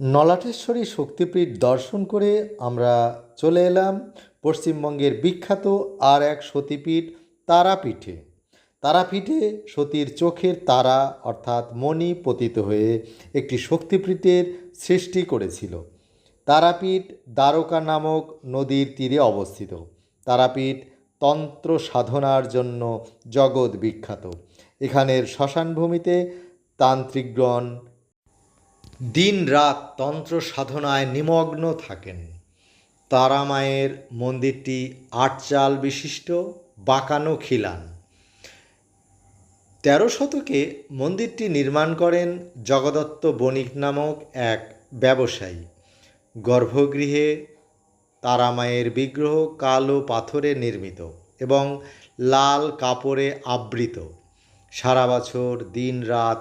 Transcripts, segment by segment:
নলাটেশ্বরী শক্তিপীঠ দর্শন করে আমরা চলে এলাম পশ্চিমবঙ্গের বিখ্যাত আর এক সতীপীঠ তারাপীঠে। তারাপীঠে সতীর চোখের তারা অর্থাৎ মণি পতিত হয়ে একটি শক্তিপীঠের সৃষ্টি করেছিল। তারাপীঠ দ্বারকা নামক নদীর তীরে অবস্থিত। তারাপীঠ তন্ত্র সাধনার জন্য জগৎ বিখ্যাত। এখানের শ্মশানভূমিতে তান্ত্রিকগণ দিন রাত তন্ত্র সাধনায় নিমগ্ন থাকেন। তারা মায়ের মন্দিরটি ৮ চাল বিশিষ্ট বাঁকানো খিলান। ১৩ শতকে মন্দিরটি নির্মাণ করেন জগদত্ত বণিক নামক এক ব্যবসায়ী। গর্ভগৃহে তারা মায়ের বিগ্রহ কালো পাথরে নির্মিত এবং লাল কাপড়ে আবৃত। সারা বছর দিন রাত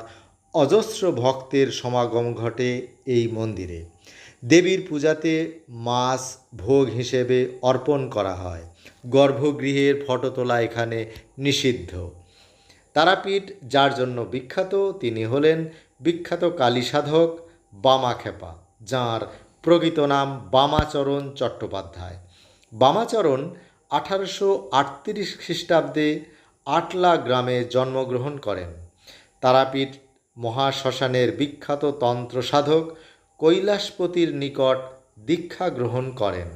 অজস্র ভক্তের সমাগম ঘটে এই মন্দিরে। দেবীর পূজাতে মাছ ভোগ হিসেবে অর্পণ করা হয়। গর্ভগৃহের ফটো তোলা এখানে নিষিদ্ধ। তারাপীঠ যার জন্য বিখ্যাত তিনি হলেন বিখ্যাত কালী সাধক বামাখ্যাপা, যাঁর প্রকৃত নাম বামাচরণ চট্টোপাধ্যায়। বামাচরণ 1838 খ্রিস্টাব্দে আটলা গ্রামে জন্মগ্রহণ করেন। তারাপীঠ মহাশ্মশানের বিখ্যাত তন্ত্র সাধক কৈলাসপতির নিকট দীক্ষা গ্রহণ করেন।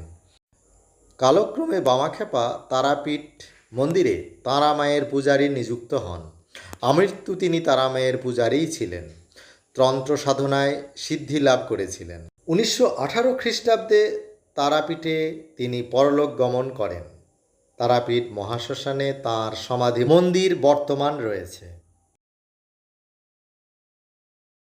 কালক্রমে বামাখ্যাপা তারাপীঠ মন্দিরে তারা মায়ের পূজারী নিযুক্ত হন। আমৃত্যু তিনি তারা মায়ের পূজারীই ছিলেন। তন্ত্র সাধনায় সিদ্ধি লাভ করেছিলেন। 1918 খ্রিস্টাব্দে তারাপীঠে তিনি পরলোক গমন করেন। তারাপীঠ মহাশ্মশানে তাঁর সমাধি মন্দির বর্তমান রয়েছে।